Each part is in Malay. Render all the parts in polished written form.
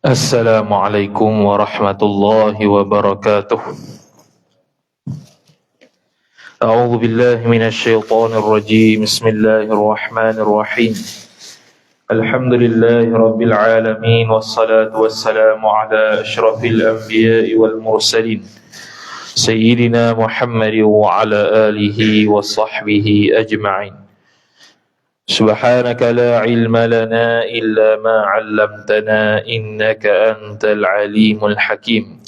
Assalamualaikum warahmatullahi wabarakatuh. A'udzu billahi minasy syaithanir rajim. Bismillahirrahmanirrahim. Alhamdulillahi rabbil alamin wassalatu wassalamu ala asyrafil anbiya'i wal mursalin sayyidina Muhammad wa ala alihi wa sahbihi ajma'in. Subhanaka la ilma lana illa ma 'allamtana innaka antal alimul hakim.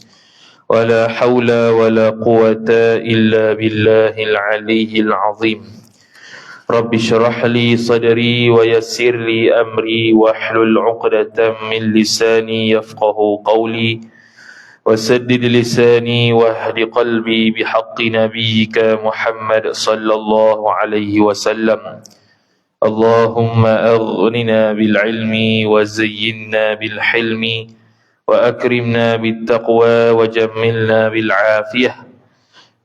Wa la hawla wa la quwwata illa billahil aliyyil azim. Rabbi shrah li sadri wa yassir li amri wahlul 'uqdatam min lisani yafqahu qawli wasaddid lisani wahdi qalbi bihaqqi nabiyyika Muhammad sallallahu alaihi wasallam. Allahumma aghnina bil ilmi wa zayyinna bil hilmi wa akrimna bit taqwa wa jammilna bil afiyah.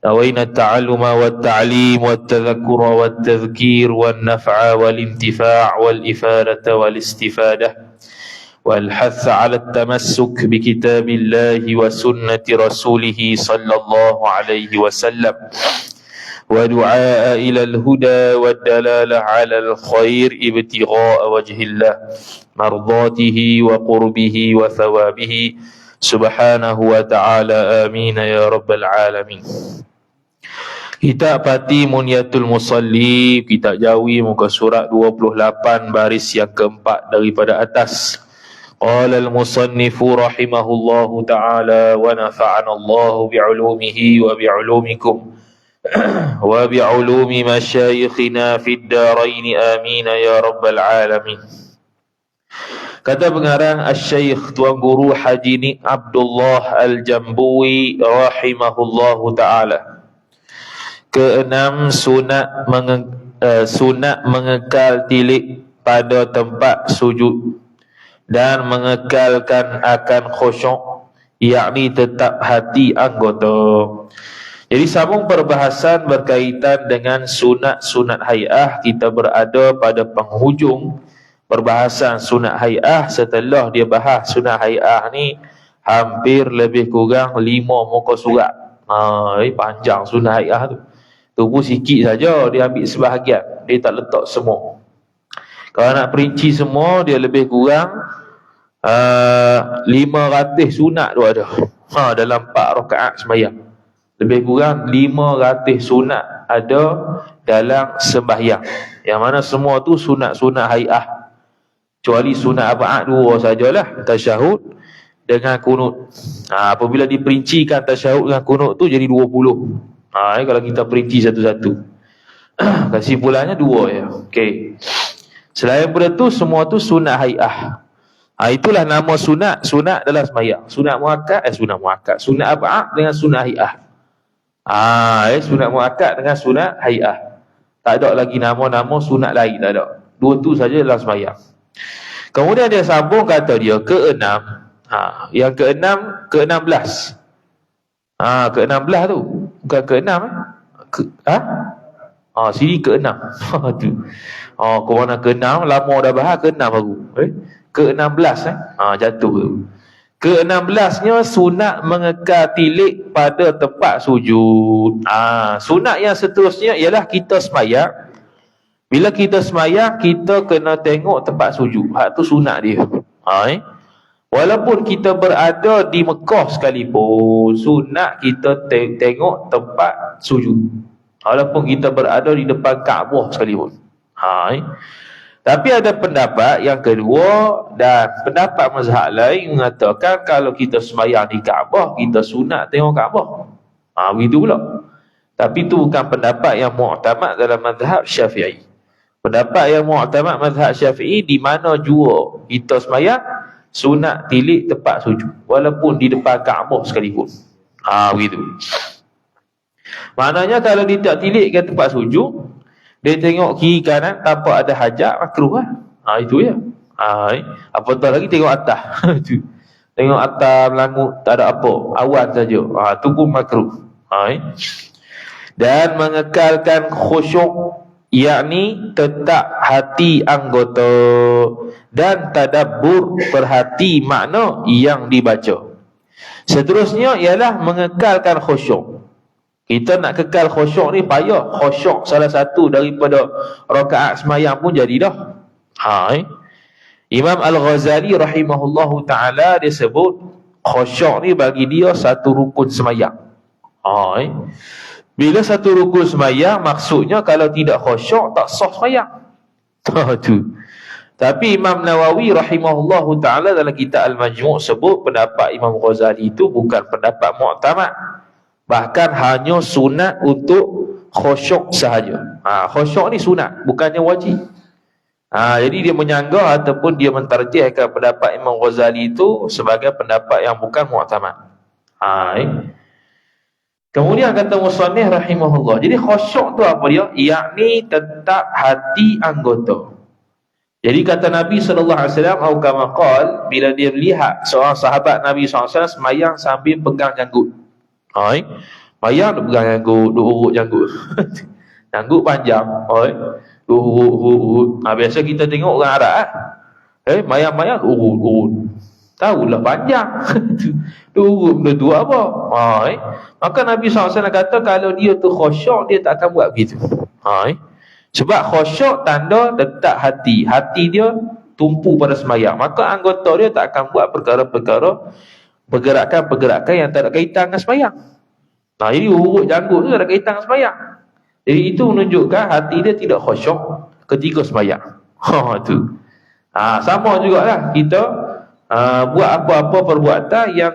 Nawayna at-ta'alluma wat ta'lim wat tadhakkura wat tadhkir wan naf'a wal intifa' wal ifadata wal istifadah wal hath 'ala at-tamassuk bi kitabillahi wa sunnati rasulih sallallahu alaihi wasallam. ودعاء إلى الهدى والدلالة على الخير ابتغاء وجه الله مرضاته وقربه وثوابه سبحانه وتعالى آمين يا رب العالمين. Kitab Pati Munyatul Musalli, kitab Jawi, muka surat 28, baris yang keempat daripada atas. Qala al-musannifu rahimahullahu ta'ala wa nafa'ana Allahu bi'ulumihi wa bi'ulumikum wa bi'ulumi masyayikhina fid darain amin ya rabbal alamin. Kata pengarang Asy-Syaikh Tuan Guru Haji Ni Abdullah Al-Jambui rahimahullahu taala. Keenam, sunat mengekal tilik pada tempat sujud dan mengekalkan akan khusyuk, yakni tetap hati anggota. Jadi sambung perbahasan berkaitan dengan sunat-sunat hai'ah. Kita berada pada penghujung perbahasan sunat hai'ah. Setelah dia bahas sunat hai'ah ni hampir lebih kurang 5 muka surat. Panjang sunat hai'ah tu. Tu pun sikit saja dia ambil sebahagian. Dia tak letak semua. Kalau nak perinci semua, dia lebih kurang 500 sunat tu ada. Dalam 4 rakaat sembahyang. Lebih kurang 500 sunat ada dalam sembahyang. Yang mana semua tu sunat-sunat hai'ah. Kecuali sunat ab'ad 2 sajalah, tasyahud dengan kunut. Apabila diperincikan tasyahud dengan kunut tu jadi 20. Kalau kita perinci satu-satu. Kesimpulannya 2 ya. Okey. Selain daripada tu semua tu sunat hai'ah. Itulah nama sunat dalam sembahyang. Sunat muakkad, sunat ab'ad dengan sunat hai'ah. Sunat muakkad dengan sunat hai'ah. Tak ada lagi nama-nama sunat lain, tak ada. 2 tu saja dalam sembahyang. Kemudian dia sambung kata dia keenam. Yang ke-16. Ke-16 tu. Bukan ke-6 sini ke-6. Tu. Ke mana ke-6? Lama dah bahas ke-6 aku. Ke-16 jatuh tu. Ke-16-nya sunat mengekal tilik pada tempat sujud. Sunat yang seterusnya ialah kita sembahyang. Bila kita sembahyang, kita kena tengok tempat sujud. Hak tu sunat dia. Walaupun kita berada di Mekah sekalipun, sunat kita tengok tempat sujud. Walaupun kita berada di depan Kaabah sekalipun. Tapi ada pendapat yang kedua dan pendapat mazhab lain mengatakan kalau kita sembahyang di Kaabah, kita sunat tengok Kaabah. Begitu pula. Tapi itu bukan pendapat yang mu'tamad dalam mazhab Syafi'i. Pendapat yang mu'tamad mazhab Syafi'i di mana jua kita sembahyang sunat tilik tempat sujud walaupun di depan Kaabah sekalipun. Begitu. Maknanya kalau dia tak tilik ke tempat sujud, dia tengok kiri kanan tanpa ada hajat, makruh lah. Itu ya. Apatah lagi tengok atas. Tengok atas melangut tak ada apa, awan saja. Itu pun makruh. Dan mengekalkan khusyuk yakni tetap hati anggota, dan tadabbur, perhati makna yang dibaca. Seterusnya ialah mengekalkan khusyuk. Kita nak kekal khusyuk ni payah. Khusyuk salah satu daripada rakaat semayang pun jadi dah. Imam Al-Ghazali rahimahullahu ta'ala dia sebut khusyuk ni bagi dia satu rukun semayang. Bila satu rukun semayang, maksudnya kalau tidak khusyuk tak sah semayang. Tu. Tapi Imam Nawawi rahimahullahu ta'ala dalam kitab Al-Majmu' sebut pendapat Imam Ghazali itu bukan pendapat mu'tamad, bahkan hanya sunat untuk khusyuk sahaja. Khusyuk ni sunat, bukannya wajib. Jadi dia menyanggah ataupun dia mentarjihkan pendapat Imam Ghazali itu sebagai pendapat yang bukan mu'tamad. Kemudian kata musannif rahimahullah, jadi khusyuk tu apa dia? Yakni tetap hati anggota. Jadi kata Nabi SAW, atau kama qal, bila dia melihat seorang sahabat Nabi SAW semayang sambil pegang janggut. Semayang dia pegang janggut, dia urut janggut. Janggut panjang. Biasa kita tengok orang Arab mayang-mayang urut. Tahulah panjang. Dia urut benda tu apa? Maka Nabi SAW kata kalau dia tu khusyuk, dia tak akan buat begitu. Sebab khusyuk tanda letak hati. Hati dia tumpu pada semayang. Maka anggota dia tak akan buat perkara-perkara, pergerakan-pergerakan yang tak ada kaitan dengan semayang. Jadi urut janggut tu tak ada kaitan dengan semayang. Jadi itu menunjukkan hati dia tidak khusyuk ketika semayang. Tu. Sama jugalah kita buat apa-apa perbuatan yang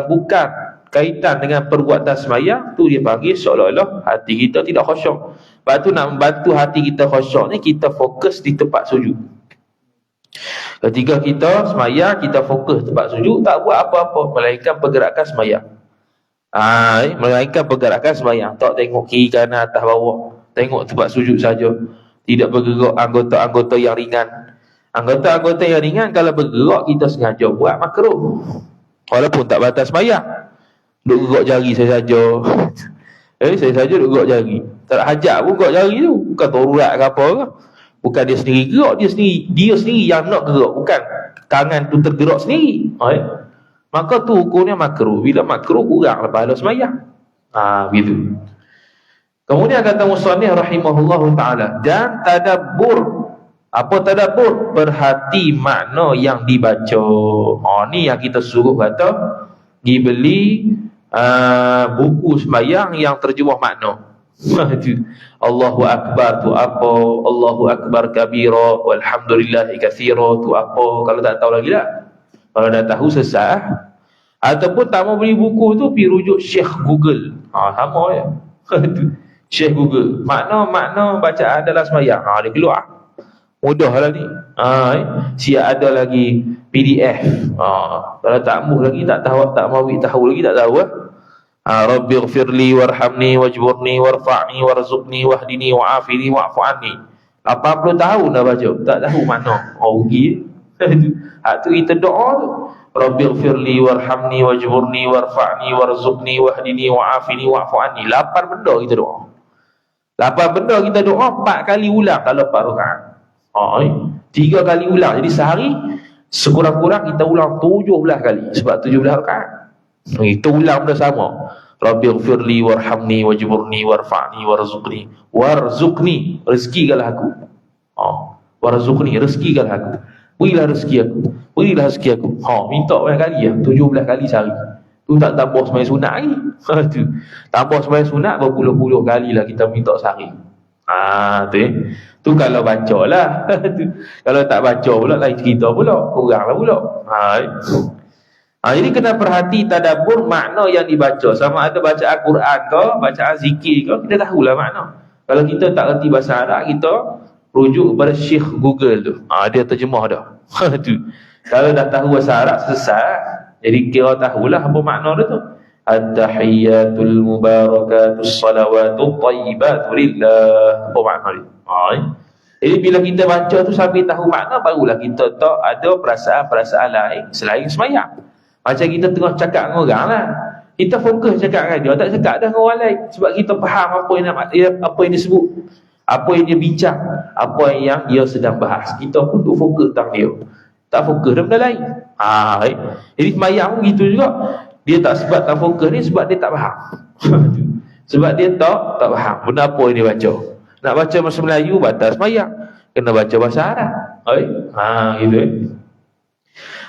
bukan kaitan dengan perbuatan semayang, tu dia panggil seolah-olah hati kita tidak khusyuk. Lepas tu nak membantu hati kita khusyuk ni, kita fokus di tempat sujud. Ketika kita semayang, kita fokus tempat sujud, tak buat apa-apa melainkan pergerakan semayang. Melainkan pergerakan semayang, tak tengok kiri kanan atas bawah, tengok tempat sujud saja, tidak bergerak anggota-anggota yang ringan. Anggota-anggota yang ringan kalau bergerak kita sengaja buat makruh, walaupun tak batas semayang. Duk gerak jari saya saja. Saya saja duk gerak jari, tak hajat pun gerak jari tu, bukan darurat ke apa ke. Bukan dia sendiri gerak, dia sendiri yang nak gerak, bukan tangan tu tergerak sendiri. Maka tu hukumnya makruh. Bila makruh, kuranglah pahala semayang. Begitu. Kemudian kata musannif rahimahullahu ta'ala, dan tadabbur. Apa tadabbur? Perhati makna yang dibaca. Ni yang kita suruh kata dibeli buku sembahyang yang terjemah makna. Allahu Akbar tu apa, Allahu Akbar kabira, walhamdulillahi katsira tu apa. Kalau tak tahu lagi tak, kalau dah tahu sesat. Ataupun tak mau beli buku tu, pergi rujuk Syekh Google. Sama ya. Syekh Google, makna bacaan dalam sembahyang, dia keluar. Mudah lah ni. Siap ada lagi PDF. Kalau tak muh lagi, tak tahu, tak mau tahu lagi, tak tahu Rabbighfirli warhamni wajburni warfa'ni warzuqni wahdini wa'afini wa'fu anni. 80 tahun dah baca, tak tahu makna. Rugi. Tu kita doa tu. Rabbighfirli warhamni wajburni warfa'ni warzuqni wahdini wa'afini wa'fu anni. 8 benda kita doa. 8 benda kita doa 4 kali ulang kalau 4 rakaat. 3 kali ulang. Jadi sehari sekurang-kurang kita ulang 17 kali. Sebab 17 rakaat. Kita ulang benda sama. Rabbighfirli warhamni wajburni warfa'ni warzuqni, rezekikanlah aku. Warzuqni, rezekikanlah aku. Berilah rezeki aku. Minta banyak kali 17 kali sehari. Tu tak tambah sembahyang sunat lagi. Tu. Tambah sembahyang sunat berpuluh-puluh kali lah kita minta sehari. Tu kalau baca lah. Kalau tak baca pula lain cerita pula, kurang lah pula. Jadi kena perhati tadabbur makna yang dibaca. Sama ada bacaan Quran ke, bacaan zikir ke, kita tahulah makna. Kalau kita tak reti bahasa Arab, kita rujuk kepada Syekh Google tu. Dia terjemah dah. Tu. Kalau dah tahu bahasa Arab, selesai. Jadi kira tahulah apa makna dia tu. At-tahiyyatul mubarakatus salawatut thayyibatu lillah. Apa makna dia? Jadi bila kita baca tu sambil tahu makna, barulah kita tak ada perasaan-perasaan lain selain sembahyang. Macam kita tengah cakap dengan orang lah, kita fokus cakap dengan dia, tak cakap dah dengan orang lain. Sebab kita faham apa yang disebut. Apa yang dia bincang, apa yang dia sedang bahas. Kita pun duk fokus tentang dia, tak fokus dalam benda lain. Jadi sembahyang pun gitu juga. Dia tak sebab tak fokus ni, sebab dia tak faham. Sebab dia tak faham benda apa yang dia baca. Nak baca bahasa Melayu, batal sembahyang, kena baca bahasa Arab. Gitu.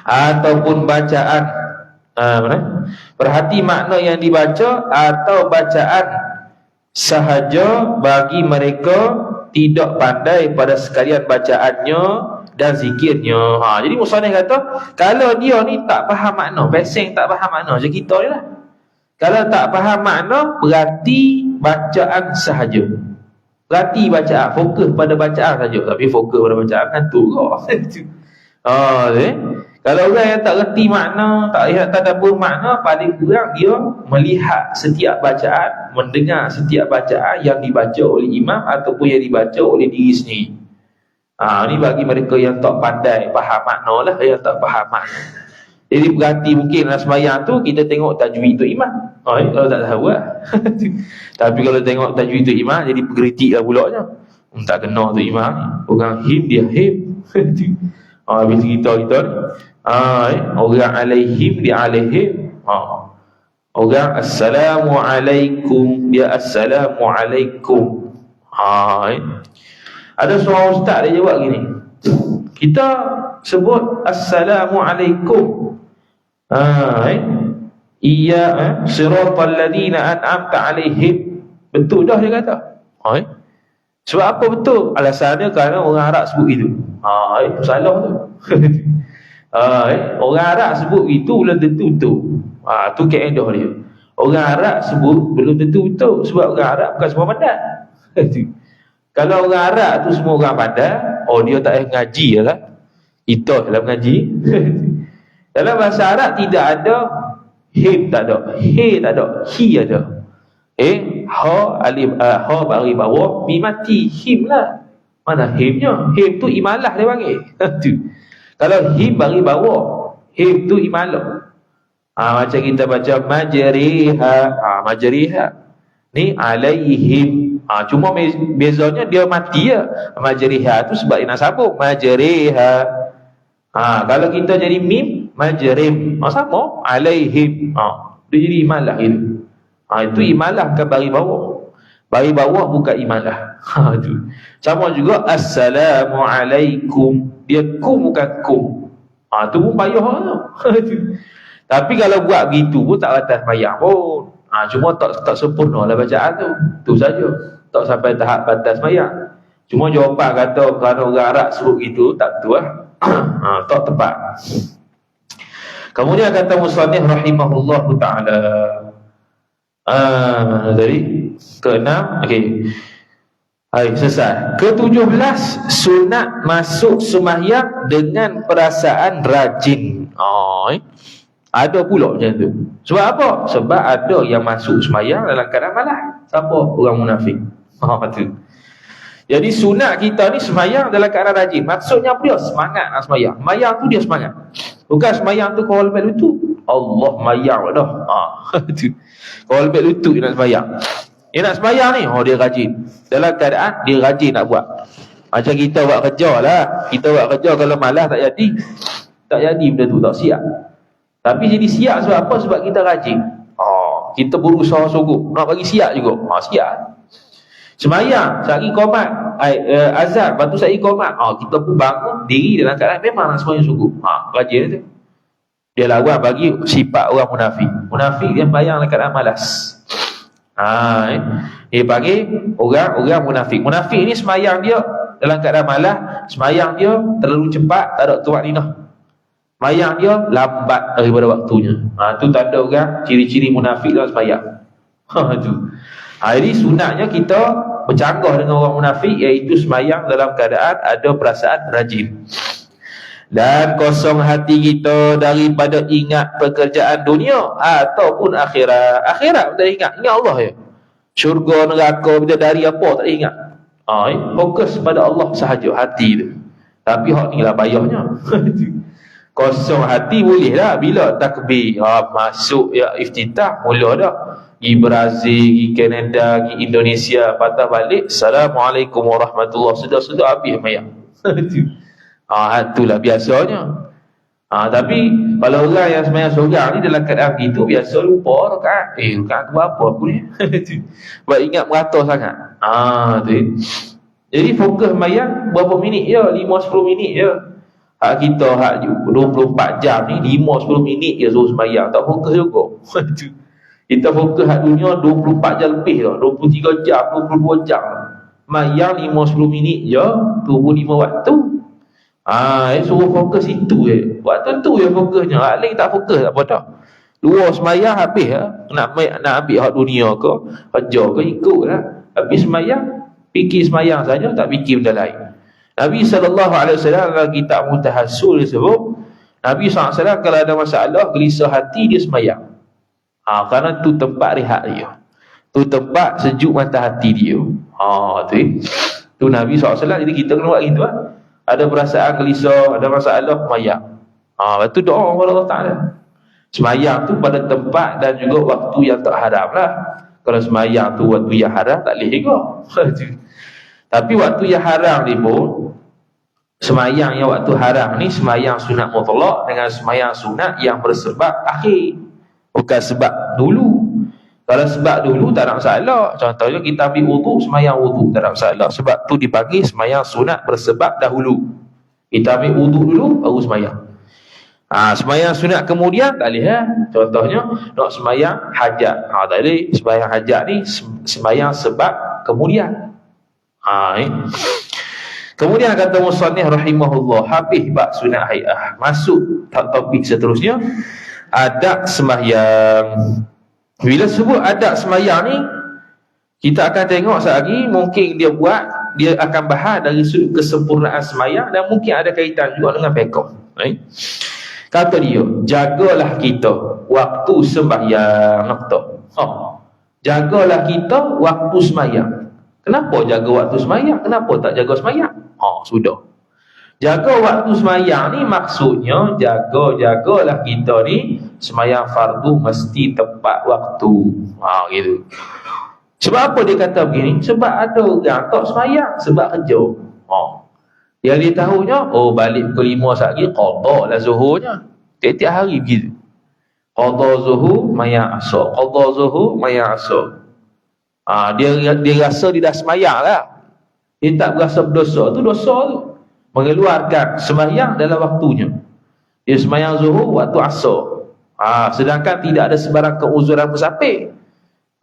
Ataupun bacaan perhati makna yang dibaca atau bacaan sahaja bagi mereka tidak pandai pada sekalian bacaannya dan zikirnya. Jadi musannif kata, kalau dia ni tak faham makna, pesing tak faham makna, macam kita ni lah. Kalau tak faham makna, berarti bacaan sahaja. Berarti bacaan, fokus pada bacaan saja. Tapi fokus pada bacaan kan tu kau. Kalau orang yang tak reti makna, tak lihat tadabbur makna, paling kurang dia melihat setiap bacaan, mendengar setiap bacaan yang dibaca oleh imam ataupun yang dibaca oleh diri sendiri. Ni bagi mereka yang tak pandai faham makna lah, yang tak faham makna. Jadi berarti mungkin dalam sembahyang tu kita tengok tajwid tu imam. Kalau tak tahu lah. Tapi kalau tengok tajwid tu imam, jadi penggeritik lah pulaknya. Tak kena tu imam ni. Orang him, dia him. Habis kita ni. Orang alaihim, dia alaihim. Orang assalamualaikum, dia assalamualaikum. Ada seorang ustaz dia jawab gini, kita sebut assalamualaikum, siratal ladina an'amta alaihim. Betul dah dia kata. Sebab apa betul? Alasannya kerana orang Arab sebut itu. Salah tu. Orang Arab sebut itu belum tentu betul. Tu kaedah dia. Orang Arab sebut belum tentu betul, sebab orang Arab bukan semua pandai. Kalau orang Arab tu semua orang pandai, dia tak payah ngaji lah. Kita dalam ngaji. Dalam bahasa Arab tidak ada him, tak ada he, tak ada hi, ada ha alif, ha bagi bawah, mi mati, him lah. Mana himnya? Him tu imalah dia panggil. Kalau him bagi bawah, him tu imalah. Macam kita baca majriha, majriha ni alaihim. Cuma bezanya dia mati ya. Majriha tu sebab dia nak sambung majriha. Kalau kita jadi mim, majrim, sama alaihim. Dia jadi imalah gitu. Itu imalah bukan bagi bawah. Bagi bawah bukan imalah. Tu. Sama juga assalamualaikum. Dia kum bukan kum. Tu pun payah. Tapi kalau buat begitu pun tak batas sembahyang pun. Cuma tak sempurna lah bacaan tu. Tu saja. Tak sampai tahap batas sembahyang. Cuma jawapan kata kerana orang Arab suruh gitu, tak betul lah. Tak tepat. Kemudian kata musannif rahimahullahu ta'ala, dari ke-6, okey. Selesai. Ke-17, sunat masuk sembahyang dengan perasaan rajin. Ada pula macam tu. Sebab apa? Sebab ada yang masuk sembahyang dalam keadaan malas. Siapa? Orang munafik. Tu. Jadi sunat kita ni sembahyang dalam keadaan rajin. Maksudnya apa dia? Semangat nak sembahyang. Sembahyang tu dia semangat. Bukan sembahyang tu kau lebih lutut. Allah mayang dah. Tu. Kau lebih lutut nak sembahyang. Dia nak sembahyang ni, dia rajin. Dalam keadaan dia rajin nak buat. Macam kita buat kerja lah. Kita buat kerja kalau malas tak jadi. Tak jadi benda tu, tak siap. Tapi jadi siap sebab apa? Sebab kita rajin. Kita berusaha sungguh. Nak bagi siap juga. Siap. Sembahyang, sehari qomat, azan, lepas tu sehari qomat. Kita pun bangun diri dalam keadaan memang nak sembahyang sungguh. Rajin tu. Dia lawan bagi sifat orang munafik. Munafik dia sembahyang dalam keadaan malas. Dia panggil orang munafik. Munafik ni sembahyang dia dalam keadaan malas, sembahyang dia terlalu cepat, tak ada tumakninah. Sembahyang dia lambat daripada waktunya. Tu tanda orang ciri-ciri munafik dalam sembahyang. Tu. Jadi sunatnya kita bercanggah dengan orang munafik, iaitu sembahyang dalam keadaan ada perasaan rajin. Dan kosong hati kita daripada ingat pekerjaan dunia ataupun akhirat. Akhirat tak ingat Allah ya. Syurga, neraka, bidadari apa tak ingat. Fokus pada Allah sahaja hati tu. Tapi hak ni lah payahnya. Kosong hati boleh lah bila takbir masuk ya iftitah, mula dah. Pergi Brazil, pergi Canada, pergi Indonesia, patah balik, Assalamualaikum warahmatullahi wabarakatuh, sudah habis mayang. Itulah biasanya. Tapi kalau orang yang sembahyang seorang ni dalam keadaan begitu, biasa lupa rakaat. Rakaat berapa aku ni? Sebab ingat merata sangat. Tu. Jadi fokus sembahyang berapa minit je? 5-10 minit je. Hak kita hak 24 jam ni 5-10 minit je suruh sembahyang, tak fokus juga. Kita fokus hak dunia 24 jam lebih dah, 23 jam, 22 jam. Sembahyang 5-10 minit je, 25 waktu. Suruh fokus itu je. Waktu tu je fokusnya. Hak lain tak fokus tak apa dah. Luar sembahyang habis nak ambil hak dunia ke, kerja ke, ikut lah. Habis sembahyang, fikir sembahyang saja, tak fikir benda lain. Nabi SAW dalam kitab Mutahassul disebut, Nabi SAW kalau ada masalah, gelisah hati, dia sembahyang. Kerana tu tempat rehat dia, tu tempat sejuk mata hati dia. Tu Nabi SAW. Jadi kita kena buat gitu lah. Ada perasaan gelisah, ada masalah, sembahyang. Lepas tu doa kepada Allah Ta'ala. Sembahyang tu pada tempat dan juga waktu yang tak haram lah. Kalau sembahyang tu waktu yang haram, tak boleh juga. Tapi waktu yang haram ni pun, sembahyang yang waktu haram ni, sembahyang sunat mutlak dengan sembahyang sunat yang bersebab akhir, bukan sebab dulu. Kalau sebab dulu tak ada masalah. Contohnya kita ambil wuduk, sembahyang wuduk, tak ada masalah. Sebab tu dipanggil sembahyang sunat bersebab dahulu. Kita ambil wuduk dulu, baru sembahyang. Sembahyang sunat kemudian tak boleh Contohnya nak sembahyang hajat, tak boleh. Sembahyang hajat ni sembahyang sebab kemudian. Kemudian kata musannif rahimahullah, habis bab sunat hai'ah, masuk topik seterusnya, adab sembahyang. Bila sebut adab sembahyang ni, kita akan tengok sekali, mungkin dia akan bahas dari sudut kesempurnaan sembahyang dan mungkin ada kaitan juga dengan fiqh. Kata dia, jagalah kita waktu sembahyang. Jagalah kita waktu sembahyang. Kenapa jaga waktu sembahyang? Kenapa tak jaga sembahyang? Sudah. Jaga waktu sembahyang ni maksudnya jagalah kita ni sembahyang fardu mesti tepat waktu. Gitu. Sebab apa dia kata begini? Sebab ada orang tak sembahyang sebab kerja. Yang dia tahunya, balik pukul 5 sekali qada lah zuhurnya. Tiap-tiap hari begitu. Qada zuhur, sembahyang asar. Qada zuhur, sembahyang asar. Dia rasa dia dah sembahyang lah. Dia tak berasa berdosa. Tu dosa tu, mengeluarkan sembahyang dalam waktunya. Dia sembahyang zuhur waktu asar. Sedangkan tidak ada sebarang keuzuran musafir.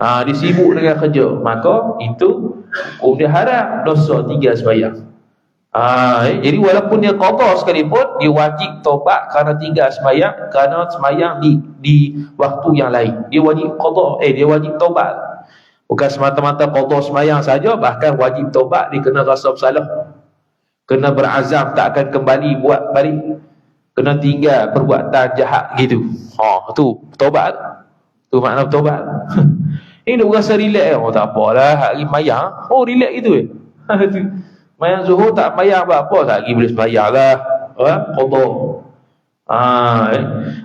Dia sibuk dengan kerja, maka itu dia haram, dosa 3 sembahyang. Jadi walaupun dia qada sekalipun, dia wajib taubat kerana 3 sembahyang, kerana sembahyang di waktu yang lain. Dia wajib qada, dia wajib taubat. Bukan semata-mata qada sembahyang saja, bahkan wajib taubat. Dia kena rasa bersalah, kena berazam tak akan kembali buat balik, kena tinggal perbuatan jahat gitu. Tu taubat. Tu makna taubat. Ini dia berasa relax. Tak apalah, hari sembahyang relax gitu sembahyang zuhur tak sembahyang apa-apa, tak lagi boleh sembahyang lah. Qada.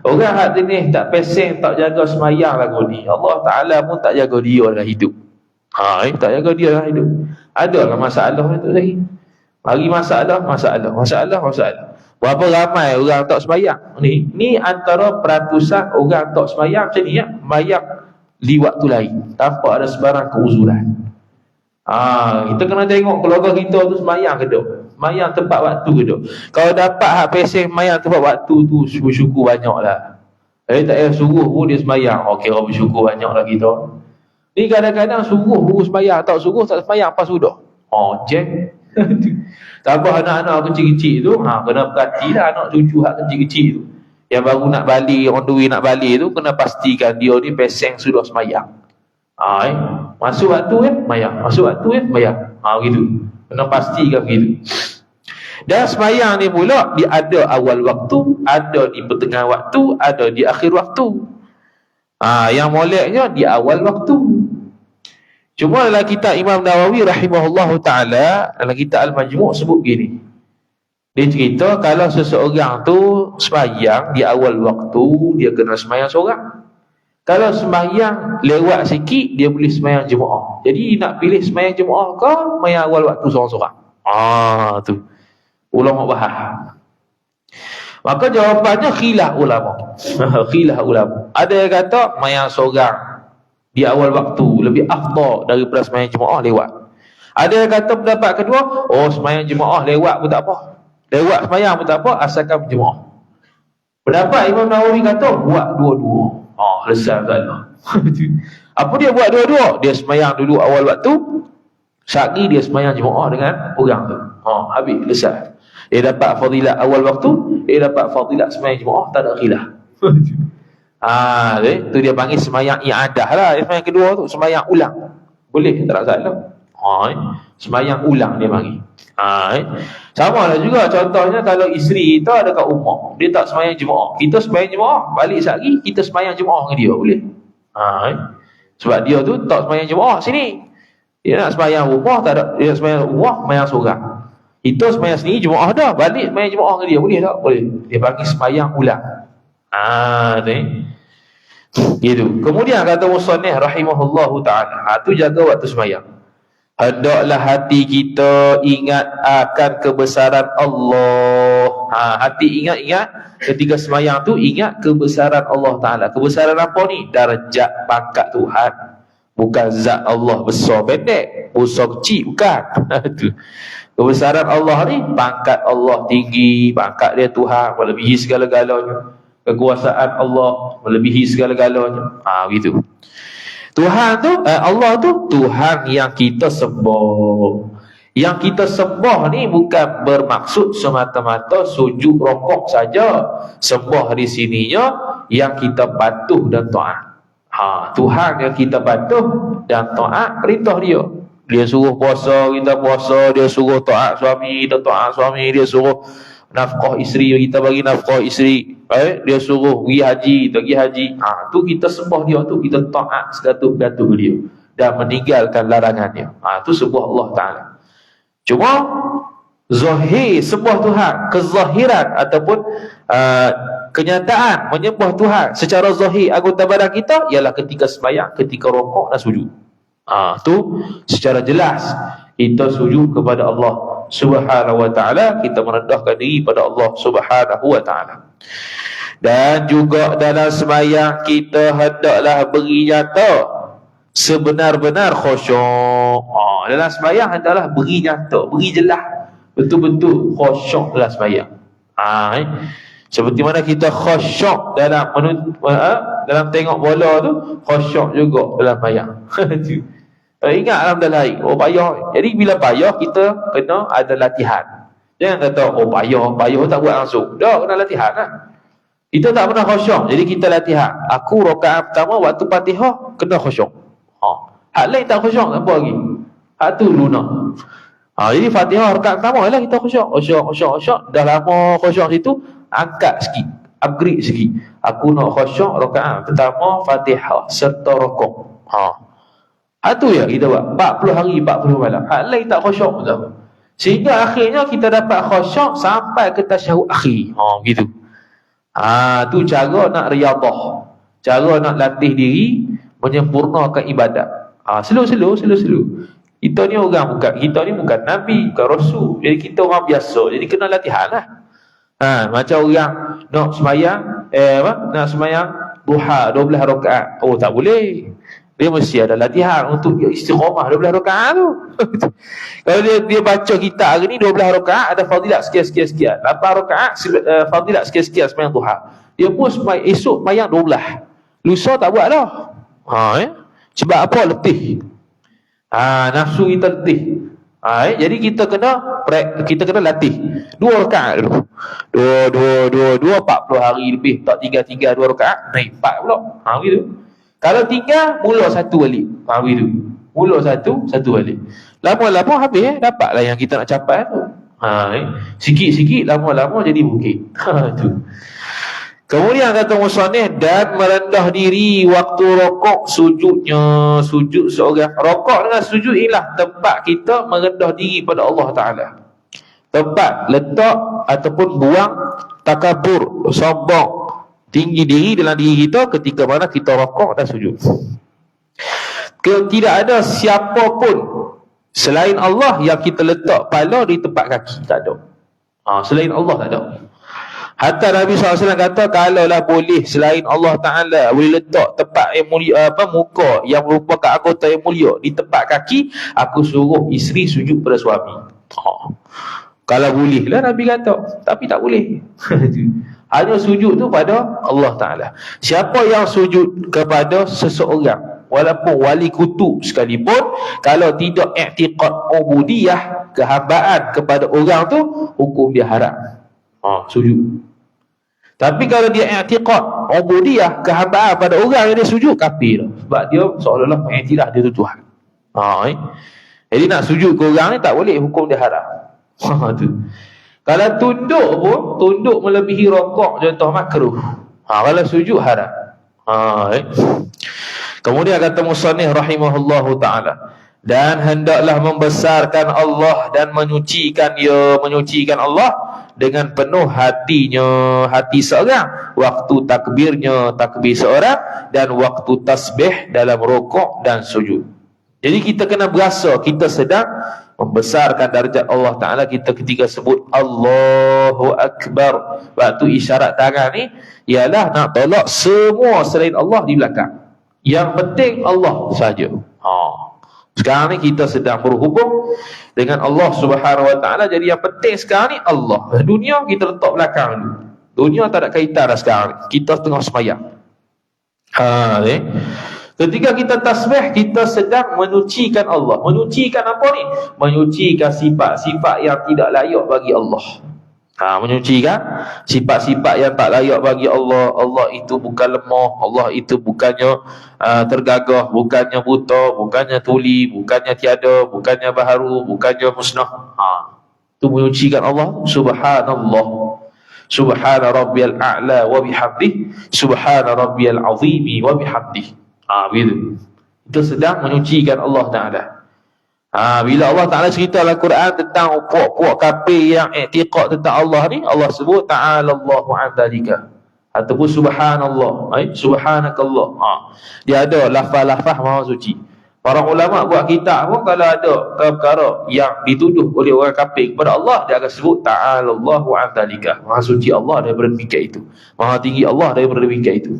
Orang hak jenis tak peseng, tak jaga sembahyang lagu ni, Allah Ta'ala pun tak jaga dia dalam hidup. Tak jaga dia dalam hidup. Adalah masalah itu lagi. Hari masalah. Berapa ramai orang tak sembahyang ni antara peratusan orang tak sembahyang macam ni sembahyang di waktu lain tanpa ada sebarang keuzuran. Kita kena tengok keluarga kita tu sembahyang ke tak, sembahyang tepat waktu ke tak. Kalau dapat hak peseng sembahyang tepat waktu tu, bersyukur banyak lah. Tak payah suruh pun dia sembahyang, kira bersyukur banyak lah kita. Ni kadang-kadang suruh baru sembahyang, tak suruh tak sembahyang pas sudah. Jam. Tak apa, anak-anak kecil-kecil tu kena perhati lah, anak cucu hak kecil-kecil tu yang baru nak balik, on the way nak balik tu, kena pastikan dia ni peseng sudah sembahyang. Masuk waktu sembahyang, masuk waktu sembahyang. Begitu. Kena pastikan begitu. Dan sembahyang ni pula dia ada awal waktu, ada di pertengahan waktu, ada di akhir waktu. Yang moleknya di awal waktu. Cuma dalam kitab Imam Nawawi rahimahullahu ta'ala, dalam kitab Al-Majmu' sebut gini. Dia cerita kalau seseorang tu sembahyang di awal waktu, dia kena sembahyang seorang. Kalau sembahyang lewat sikit, dia boleh sembahyang jemaah. Jadi nak pilih sembahyang jemaah ke sembahyang awal waktu seorang-seorang? Tu ulama bahas. Maka jawapannya khilaf ulama. Khilaf ulama. Ada yang kata sembahyang seorang di awal waktu lebih afdal daripada sembahyang jemaah lewat. Ada yang kata pendapat kedua, sembahyang jemaah lewat pun tak apa. Lewat sembahyang pun tak apa, asalkan berjemaah. Pendapat Imam Nawawi kata buat dua-dua. Lesar masalah. Apa dia buat dua-dua? Dia sembahyang dulu awal waktu, sekali dia sembahyang jemaah dengan orang tu. Habis, lesar. Dia dapat fadilat awal waktu, dia dapat fadilat sembahyang jemaah, tak ada khilaf. Tu dia panggil sembahyang i'adah lah. Sembahyang kedua tu sembahyang ulang. Boleh, tak ada salah. Sembahyang ulang dia panggil. Sama lah juga contohnya kalau isteri kita ada kat rumah, dia tak sembahyang jemaah, kita sembahyang jemaah, balik sekali kita sembahyang jemaah dengan dia, boleh? Sebab dia tu tak sembahyang jemaah sini, dia nak sembahyang rumah, tak ada, dia sembahyang rumah, sembahyang seorang. Kita sembahyang sini jemaah dah, balik sembahyang jemaah dengan dia, boleh tak? Boleh. Dia panggil sembahyang ulang. Gitu. Kemudian kata musannif rahimahullahu ta'ala, tu jaga waktu sembahyang. Hendaklah hati kita ingat akan kebesaran Allah. Hati ingat ketika sembahyang tu, ingat kebesaran Allah Ta'ala. Kebesaran apa ni? Darjat pangkat Tuhan. Bukan zat Allah besar pendek, besar kecil, bukan. Kebesaran Allah ni, pangkat Allah tinggi, pangkat dia Tuhan melebihi segala-galanya. Kekuasaan Allah melebihi segala-galanya. Gitu. Tuhan tu, Allah tu Tuhan yang kita sembah. Yang kita sembah ni bukan bermaksud semata-mata sujud rokok saja. Sembah di sininya yang kita patuh dan taat. Tuhan yang kita patuh dan taat perintah dia. Dia suruh puasa, kita puasa. Dia suruh taat suami, kita taat suami. Dia suruh nafkah isteri, kita bagi nafkah isteri. Dia suruh pergi haji, kita pergi haji. Tu kita sembah dia, tu kita taat segatuh-gatuh dia dan meninggalkan larangannya. Tu sembah Allah Ta'ala. Cuma zahir sembah Tuhan, kezahiran ataupun kenyataan menyembah Tuhan secara zahir anggota badan kita ialah ketika sembahyang, ketika rukuk dan sujud. Tu secara jelas kita sujud kepada Allah Subhanahu wa ta'ala, kita merendahkan diri pada Allah Subhanahu wa ta'ala. Dan juga dalam sembahyang kita hendaklah beri nyata sebenar-benar khusyuk. Dalam sembahyang hendaklah beri nyata, beri jelas, betul-betul khusyuk dalam sembahyang. Seperti mana kita khusyuk dalam dalam tengok bola tu, khusyuk juga dalam sembahyang. Ingat alhamdulillah, payah. Jadi bila payah kita kena ada latihan. Jangan kata payah tak buat langsung. Dah kena latihan lah. Kita tak pernah khusyuk, jadi kita latihan. Aku rakaat pertama waktu Fatihah kena khusyuk. Hak lain tak khusyuk, tak apa lagi. Hak tu lunak. Jadi Fatihah rakaat pertama lah kita khusyuk. Dah lama khusyuk situ, angkat sikit, upgrade sikit. Aku nak khusyuk rakaat pertama Fatihah serta rukuk. Tu ya kita buat 40 hari 40 malam. Hak lain tak khusyuk pun. Sehingga akhirnya kita dapat khusyuk sampai ke tasyahud akhir. Gitu. Tu cara nak riyadhah, cara nak latih diri menyempurnakan ibadat. Slow. Kita ni bukan Nabi, bukan Rasul. Jadi kita orang biasa, jadi kena latihan lah. Macam orang nak sembahyang nak sembahyang duha 12 rakaat. Tak boleh. Dia mesti ada latihan untuk dia istiqamah 12 rakaat tu. Kalau dia baca kitab hari ni 12 rakaat ada fadilat sekian. 8 rakaat fadilat sekian sembahyang duha. Dia pun esok sembahyang 12. Lusa tak buat dah. Sebab apa? Letih. Nafsu kita letih. Jadi kita kena latih 2 rakaat dulu. 2 40 hari lebih, tak tinggal 2 rakaat, naik 4 pula. Gitu. Kalau tinggal, mula satu balik. Gitu. Mula satu balik. Lama-lama habis, dapatlah yang kita nak capai tu. Sikit-sikit, lama-lama jadi bukit. Tu. Kemudian kata musannif, dan merendah diri waktu rokok sujudnya. Sujud seorang. Rokok dengan sujud ialah tempat kita merendah diri pada Allah Ta'ala. Tempat letak ataupun buang takabur, sombong, Tinggi diri dalam diri kita ketika mana kita rukuk dan sujud. Tidak ada siapa pun selain Allah yang kita letak kepala di tempat kaki. Tak ada. Selain Allah tak ada. Hatta Nabi SAW kata, kalaulah boleh selain Allah Ta'ala boleh letak tempat yang mulia, muka yang merupakan anggota yang mulia di tempat kaki, aku suruh isteri sujud pada suami. Kalau boleh lah Nabi kata, tapi tak boleh. Hanya sujud tu pada Allah Ta'ala. Siapa yang sujud kepada seseorang, walaupun wali kutub sekalipun, kalau tidak i'tiqad ubudiyah, kehambaan kepada orang tu, hukum dia haram. Sujud. Tapi kalau dia i'tiqad ubudiyah, kehambaan pada orang yang dia sujud, kafir. Sebab dia seolah-olah mengiktiraf dia tu Tuhan. Jadi nak sujud ke orang ni tak boleh, hukum dia haram. Tu. Kalau tunduk pun, tunduk melebihi rokok contoh makruh. Kalau sujud haram. Kemudian kata musannif rahimahullahu ta'ala, dan hendaklah membesarkan Allah dan menyucikan Allah dengan penuh hatinya, hati seorang, waktu takbirnya, takbir seorang, dan waktu tasbih dalam rukuk dan sujud. Jadi kita kena berasa kita sedang membesarkan darjat Allah Ta'ala kita ketika sebut Allahu Akbar. Waktu isyarat tangan ni ialah nak tolak semua selain Allah di belakang. Yang penting Allah saja. Sekarang ni kita sedang berhubung dengan Allah Subhanahu Wa Ta'ala. Jadi yang penting sekarang ni Allah. Dunia kita letak belakang dulu. Dunia tak ada kaitan dah sekarang ni. Kita tengah sembahyang. Ketika kita tasbih, kita sedang menyucikan Allah. Menyucikan apa ni? Menyucikan sifat-sifat yang tidak layak bagi Allah. Menyucikan sifat-sifat yang tak layak bagi Allah. Allah itu bukan lemah, Allah itu bukannya tergagah, bukannya buta, bukannya tuli, bukannya tiada, bukannya baharu, bukannya musnah. Itu menyucikan Allah. Subhanallah, subhana rabbiyal a'la wa bihamdih, subhana rabbiyal azimi wa bihamdih. Begitu. Itu sedang menyucikan Allah Ta'ala. Bila Allah Ta'ala cerita dalam Quran tentang puak-puak kafir yang i'tiqad tentang Allah ni, Allah sebut ta'ala Allahu an dzalika, ataupun subhanallah, subhanakallah. Dia ada lafaz-lafaz maha suci. Para ulama buat kitab pun, kalau ada perkara yang dituduh oleh orang kafir kepada Allah, dia akan sebut ta'ala Allahu an dzalika. Maha suci Allah daripada demikian itu. Maha tinggi Allah daripada demikian itu.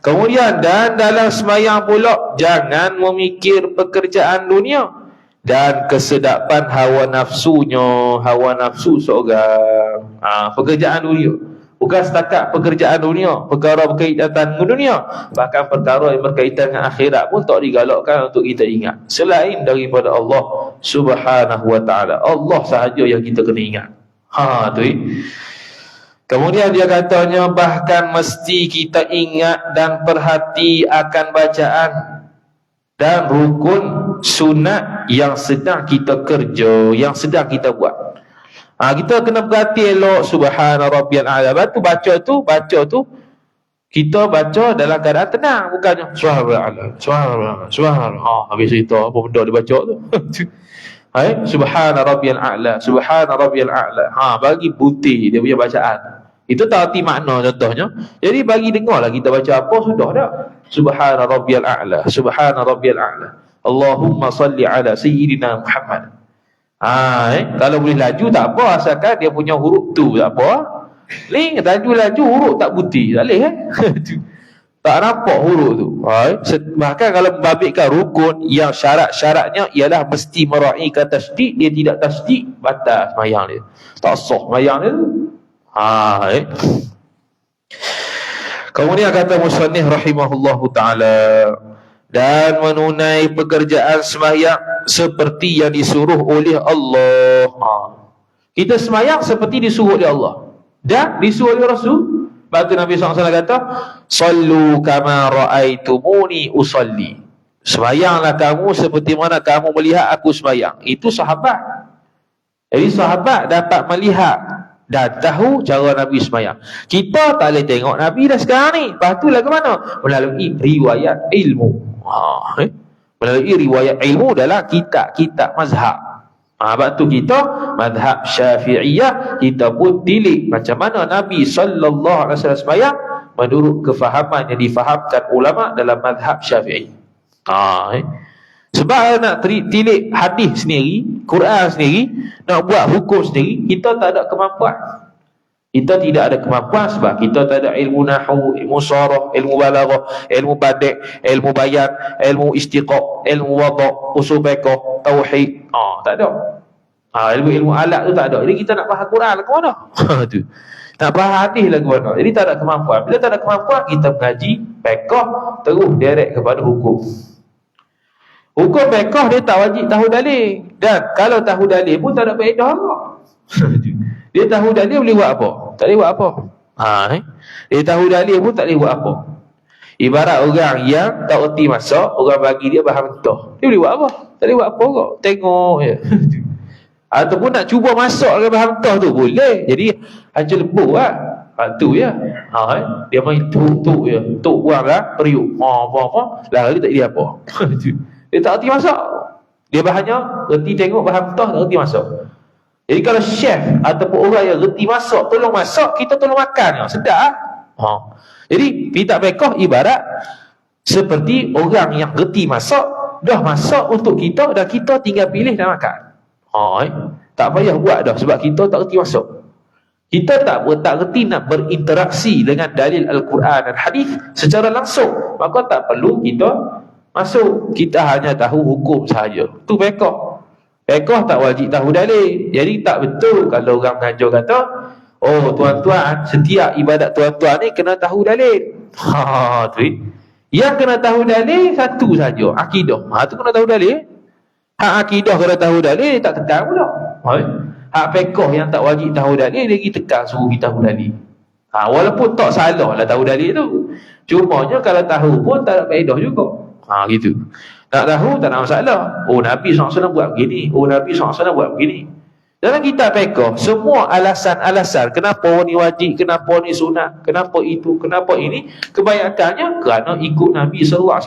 Kemudian, dan dalam sembahyang pula jangan memikir pekerjaan dunia dan kesedapan hawa nafsu seorang. Pekerjaan dunia bukan setakat pekerjaan dunia, perkara berkaitan dengan dunia, bahkan perkara yang berkaitan dengan akhirat pun tak digalakkan untuk kita ingat selain daripada Allah Subhanahu Wa Ta'ala. Allah sahaja yang kita kena ingat. Kemudian dia katanya, bahkan mesti kita ingat dan perhati akan bacaan dan rukun sunat yang sedang kita kerja, yang sedang kita buat. Kita kena perhati elok. Subhana rabbiyal a'la. Baca tu kita baca dalam keadaan tenang, bukannya subhanallah. Habis cerita apa benda dia baca tu. Subhana rabbiyal a'la, subhana rabbiyal a'la. Bagi putih dia punya bacaan. Itu tak erti makna contohnya. Jadi bagi dengarlah kita baca apa, sudah dah. Subhana rabbiyal a'la, subhana rabbiyal a'la. Allahumma salli ala sayyidina Muhammad. Kalau boleh laju tak apa, asalkan dia punya huruf tu tak apa. Laju huruf tak putih, tak boleh tak nampak huruf tu. Bahkan kalau membabitkan rukun yang syarat-syaratnya ialah mesti meraihkan tasdid, dia tidak tasdid, batal sembahyang dia. Tak sah sembahyang dia tu. Kemudian kata musannif rahimahullahu ta'ala, dan menunai pekerjaan sembahyang seperti yang disuruh oleh Allah. Kita sembahyang seperti disuruh oleh Allah dan disuruh oleh Rasul. Batu Nabi SAW kata, sallu kama ra'aitumuni usalli. Sembahyanglah kamu seperti mana kamu melihat aku sembahyang. Itu sahabat. Jadi sahabat dapat melihat dan tahu cara Nabi sembahyang. Kita tak boleh tengok Nabi dah sekarang ni. Lepas tu lah ke mana? Melalui riwayat ilmu. Melalui riwayat ilmu dalam kitab-kitab mazhab. Sebab tu kita mazhab Syafi'iyah, kita pun tilik macam mana Nabi sallallahu alaihi wasallam sembahyang menurut kefahaman yang difahamkan ulama dalam mazhab Syafi'i. Sebab nak tilik hadis sendiri, Quran sendiri, nak buat hukum sendiri, kita tak ada kemampuan. Kita tidak ada kemampuan sebab kita tak ada ilmu nahwu, ilmu sarah, ilmu balaghah, ilmu badi', ilmu bayan, ilmu istiqaq, ilmu wada', usul fiqh, tauhid. Tak ada. Ilmu alat tu tak ada. Jadi kita nak faham Quran lah ke mana? Tu. Nak faham hadis lah ke mana? Jadi tak ada kemampuan. Bila tak ada kemampuan, kita mengaji fiqh terus direct kepada hukum. Hukum fiqh dia tak wajib tahu dalil. Dan kalau tahu dalil pun tak ada faedah apa. Dia tahu dalil boleh buat apa? Tak boleh buat apa. Dia tahu dalil pun tak boleh buat apa. Ibarat orang yang tak erti masak, orang bagi dia bahan mentah. Dia boleh buat apa? Tak boleh buat apa kok. Tengok je. Ataupun nak cuba masak dengan bahan mentah tu boleh. Jadi hancur lepuh lah. Tu ya. Dia main tuk je. Tuk buang lah, periuk. Apa-apa. Lari tak jadi apa. Dia tak erti masak. Dia bahannya erti tengok bahan mentah, tak erti masak. Jadi kalau chef ataupun orang yang reti masak, tolong masak, kita tolong makan. Sedap. Jadi kita fiqh ibarat seperti orang yang reti masak, dah masak untuk kita dan kita tinggal pilih dan makan. Tak payah buat dah sebab kita tak reti masak. Kita tak reti nak berinteraksi dengan dalil Al-Quran dan hadis secara langsung. Maka tak perlu kita masuk. Kita hanya tahu hukum sahaja. Tu fiqh. Fiqh tak wajib tahu dalil. Jadi tak betul kalau orang mengajar kata, oh tuan-tuan, setiap ibadat tuan-tuan ni kena tahu dalil. Tu. Yang kena tahu dalil satu saja, akidah. Tu kena tahu dalil. Hak akidah kena tahu dalil, tak tekan pula. Hak fiqh yang tak wajib tahu dalil, dia pergi tekan suruh kita tahu dalil. Walaupun tak salah lah tahu dalil tu. Cumanya kalau tahu pun tak ada faedah juga. Gitu. Tak tahu tak ada masalah. Oh Nabi SAW buat begini. Oh Nabi SAW buat begini. Dalam kitab fiqh, semua alasan-alasan kenapa ni wajib, kenapa ni sunat, kenapa itu, kenapa ini, kebanyakannya kerana ikut Nabi SAW.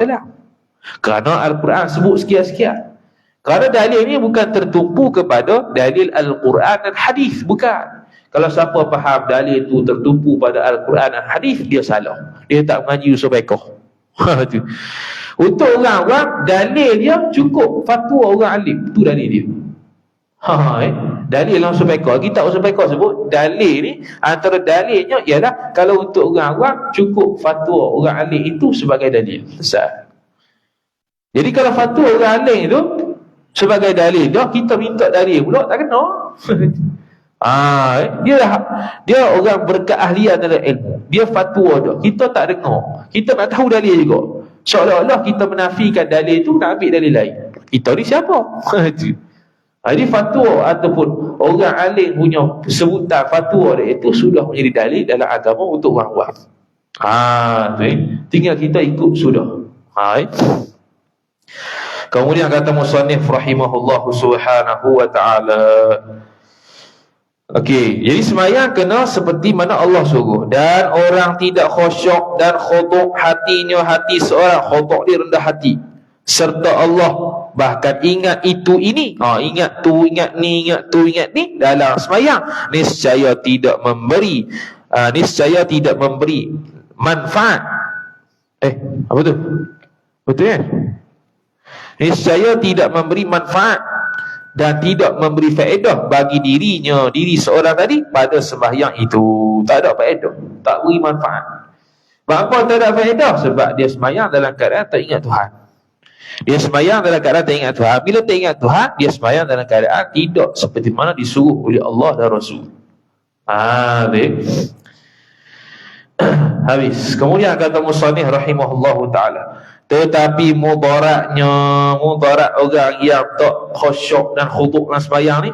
Kerana Al-Quran sebut sekian-sekian. Kerana dalil ni bukan tertumpu kepada dalil Al-Quran dan hadis, bukan. Kalau siapa faham dalil tu tertumpu pada Al-Quran dan hadis, dia salah. Dia tak mengaji usul fiqh. Untuk orang awam, dalil dia cukup fatwa orang alim. Itu dalil dia. Dalil dalam usul fiqh. Kita usul fiqh sebut dalil ni, antara dalilnya ialah kalau untuk orang awam cukup fatwa orang alim itu sebagai dalil. Besar. Jadi kalau fatwa orang alim itu sebagai dalil dia, kita minta dalil pula tak kena. Dia orang berkeahlian dalam ilmu. Dia fatwa dia. Kita tak dengar. Kita nak tahu dalil juga. Seolah-olah kita menafikan dalil itu, nak ambil dalil lain. Kita ni siapa? Jadi fatwa ataupun orang alim punya sebutan fatwa dia itu sudah menjadi dalil dalam agama untuk orang awam. Tinggal kita ikut sudah. Kemudian kata musannif rahimahullahu subhanahu wa ta'ala, jadi sembahyang kena seperti mana Allah suruh. Dan orang tidak khusyuk dan khudu' hatinya, hati seorang khudu' dia rendah hati serta Allah, bahkan ingat itu ini, ingat tu, ingat ni, ingat tu, ingat ni dalam sembahyang, niscaya tidak memberi manfaat. Apa tu? Betul ya? Niscaya tidak memberi manfaat dan tidak memberi faedah bagi diri seorang tadi pada sembahyang itu. Tak ada faedah, tak beri manfaat. Kenapa tak ada faedah? Sebab dia sembahyang dalam keadaan tak ingat Tuhan. Dia sembahyang dalam keadaan tak ingat Tuhan. Bila tak ingat Tuhan, dia sembahyang dalam keadaan tidak seperti mana disuruh oleh Allah dan Rasul. Habis. Kemudian kata musannif rahimahullahu ta'ala, tetapi mudarat orang yang tak khusyuk dan khudu' dalam sembahyang ni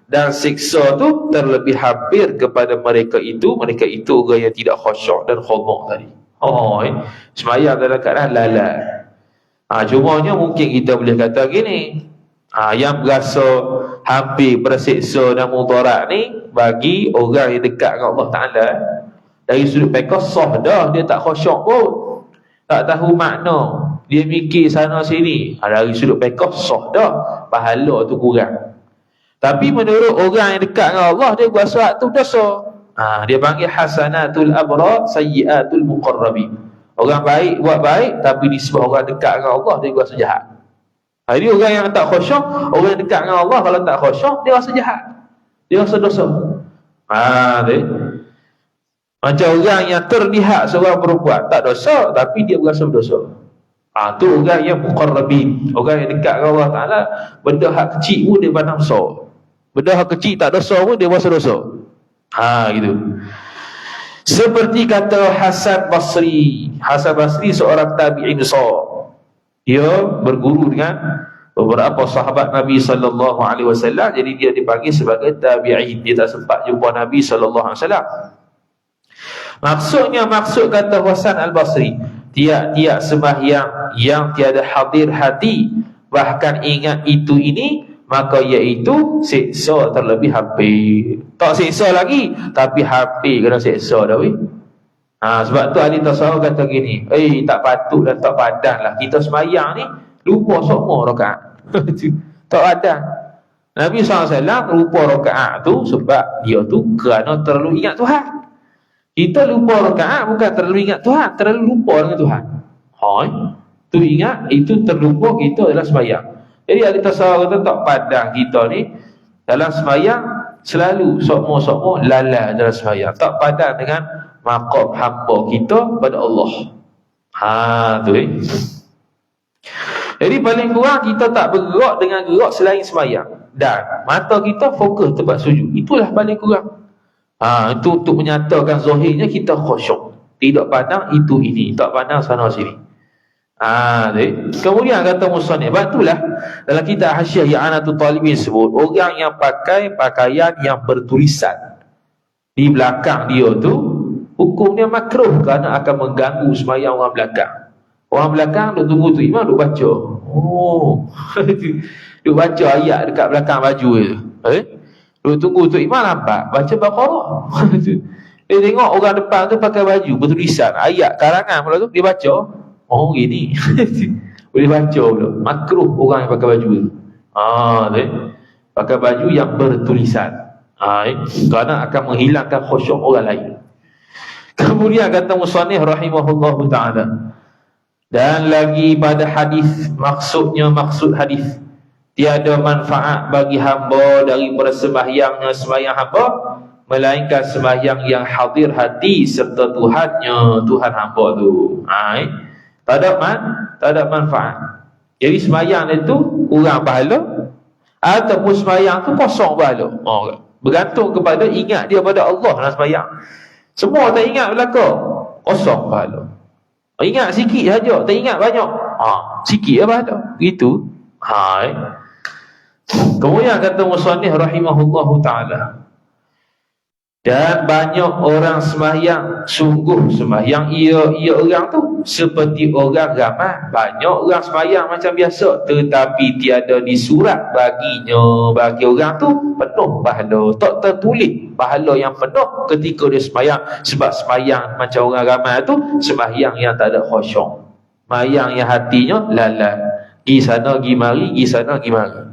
dan siksa tu terlebih hampir kepada mereka itu orang yang tidak khusyuk dan khudu' tadi. Sembahyang dalam keadaan lalai. Cumanya mungkin kita boleh kata gini, yang berasa hampir bersiksa dan mudarat ni bagi orang yang dekat dengan Allah Ta'ala. Dari sudut fiqh sah dah, dia tak khusyuk pun, tak tahu makna, dia mikir sana sini. Dari sudut fiqh sah dah, pahala tu kurang. Tapi menurut orang yang dekat dengan Allah, dia buat solat tu dosa. Dia panggil hasanatul abrar, sayyiatul muqarrabin. Orang baik buat baik, tapi disebab orang dekat dengan Allah, dia buat jahat. Jadi orang yang tak khusyuk, orang yang dekat dengan Allah, kalau tak khusyuk, dia rasa jahat, dia rasa dosa. Macam orang yang terlihat seorang perempuan tak dosa, tapi dia berasa berdosa. Tu orang yang muqarrabin, orang yang dekat dengan Allah Ta'ala. Benda hak kecil pun dia pandang besar, benda hak kecil tak dosa pun dia berasa dosa. Gitu. Seperti kata Hasan Basri. Hasan Basri seorang tabi'in besar. Dia berguru dengan beberapa sahabat Nabi sallallahu alaihi wasallam, jadi dia dipanggil sebagai tabi'in. Dia tak sempat jumpa Nabi sallallahu alaihi wasallam. Maksud kata Hasan Al-Basri, tiap-tiap sembahyang yang tiada hadir hati, bahkan ingat itu ini, maka iaitu siksa terlebih hampir. Tak siksa lagi, tapi hampir kena siksa dah weh. Sebab tu ahli tasawuf kata gini, tak patut dan tak padan lah kita sembahyang ni lupa semua rakaat. Tak padan. Nabi SAW lupa rakaat tu sebab dia tu kerana terlalu ingat Tuhan. Kita lupa rakaat bukan terlalu ingat Tuhan, terlalu lupa dengan Tuhan. Tu ingat, itu terlupa kita dalam sembahyang. Jadi ahli tasawuf kata tak padan kita ni dalam sembahyang selalu sokmo-sokmo lalai dalam sembahyang, tak padan dengan maqam hamba kita pada Allah. Jadi paling kurang kita tak bergerak dengan gerak selain sembahyang, dan mata kita fokus tempat sujud. Itulah paling kurang. Itu untuk menyatakan zahirnya kita khusyuk, tidak pandang itu ini, tak pandang sana sini. Kemudian kata musannif, itulah dalam kitab Hasyiah I'anatul Talibin sebut, orang yang pakai pakaian yang bertulisan di belakang dia tu hukumnya makruh kerana akan mengganggu sembahyang orang belakang. Orang belakang duk tunggu tu imam duk baca. Duk baca ayat dekat belakang baju tu. Duk tunggu tu imam lambat baca Baqarah. Dia tengok orang depan tu pakai baju bertulisan ayat karangan pula tu, dia baca. Gini. Boleh baca pula. Makruh orang yang pakai baju tu. Pakai baju yang bertulisan. Kerana akan menghilangkan khusyuk orang lain. Kemudian kata musannif rahimahullahu ta'ala, dan lagi pada hadis, maksud hadis, tiada manfaat bagi hamba daripada sembahyang hamba, melainkan sembahyang yang hadir hati serta Tuhan hamba tu. Tak ada manfaat. Jadi sembahyang itu kurang pahala, ataupun sembahyang tu kosong pahala. Bergantung kepada ingat dia pada Allah dalam sembahyang. Semua tak ingat belaka, kosong pahala. Ingat sikit saja, tak ingat banyak, sikit pahala. Gitu. Kemudian kata musannif rahimahullahu ta'ala, dan banyak orang sembahyang, sungguh sembahyang ia orang tu seperti orang ramai. Banyak orang sembahyang macam biasa, tetapi tiada disurat baginya, bagi orang tu penuh pahala. Tak tertulis pahala yang penuh ketika dia sembahyang. Sebab sembahyang macam orang ramai tu sembahyang yang tak ada khusyuk, sembahyang yang hatinya lalai, pergi sana pergi mari, pergi sana pergi mari.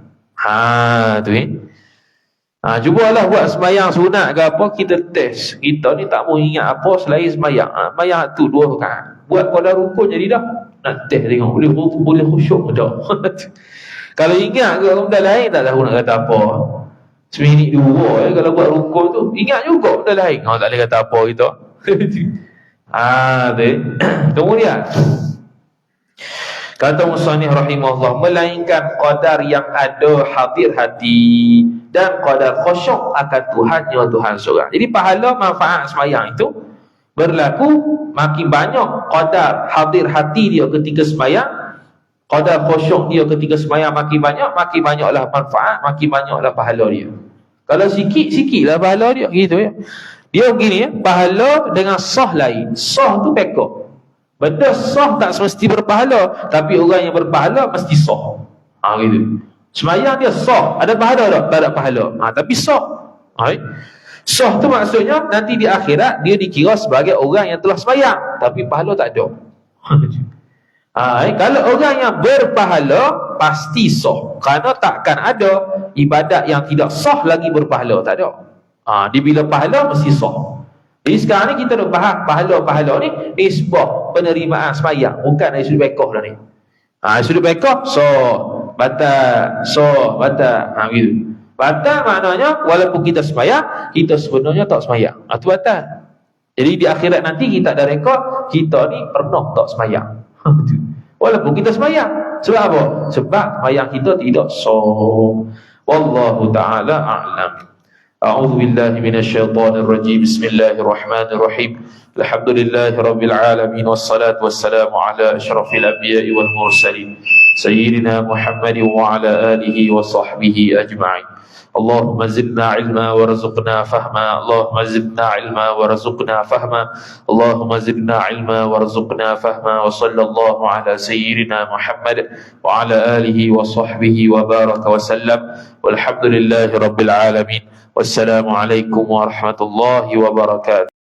Cubalah buat sembahyang sunat ke apa, kita test. Kita ni tak mau ingat apa selain sembahyang. Sembahyang tu 2 rakaat. Buat pada rukun jadi dah. Nak test tengok boleh khusyuk ke tak. Kalau ingat ke benda lain tak tahu nak kata apa. Seminit 2 kalau buat rukun tu ingat juga benda lain. Tak boleh kata apa kita. Kemudian kata musannif rahimahullah, melainkan qadar yang ada hadir hati dan qadar khusyuk akan Tuhan seorang. Jadi pahala manfaat sembahyang itu berlaku makin banyak qadar hadir hati dia ketika sembahyang, qadar khusyuk dia ketika sembahyang makin banyaklah manfaat, makin banyaklah pahala dia. Kalau sikitlah pahala dia, gitu ya. Dia begini ya, pahala dengan sah lain. Sah tu pekak. Benda sah tak semesti berpahala, tapi orang yang berpahala mesti sah. Gitu. Sembahyang dia sah, ada pahala tak? Tak ada pahala. Tapi sah. Sah tu maksudnya nanti di akhirat dia dikira sebagai orang yang telah sembahyang, tapi pahala tak ada. Kalau orang yang berpahala pasti sah, kerana takkan ada ibadat yang tidak sah lagi berpahala, tak ada. Dia bila pahala mesti sah. Jadi sekarang ni kita dah bahas pahala-pahala ni nisbah penerimaan sembahyang, bukan dari sudut fiqh dah ni. Sudut fiqh batal gitu. Batal maknanya walaupun kita sembahyang, kita sebenarnya tak sembahyang. Itu batal. Jadi di akhirat nanti kita ada rekod kita ni pernah tak sembahyang. Walaupun kita sembahyang. Sebab apa? Sebab sembahyang kita tidak sah. Wallahu taala a'lam. A'udzu billahi minasyaitonir rajim. Bismillahirrahmanirrahim. Alhamdulillahi rabbil alamin wassalatu wassalamu ala asyrafil anbiya'i wal mursalin sayyidina Muhammadin wa ala alihi wa sahbihi ajma'in. اللهم زدنا علما وارزقنا فهما اللهم زدنا علما وارزقنا فهما اللهم زدنا علما وارزقنا فهما وصلى الله على سيدنا محمد وعلى آله وصحبه وبارك وسلم والحمد لله رب العالمين والسلام عليكم ورحمة الله وبركاته.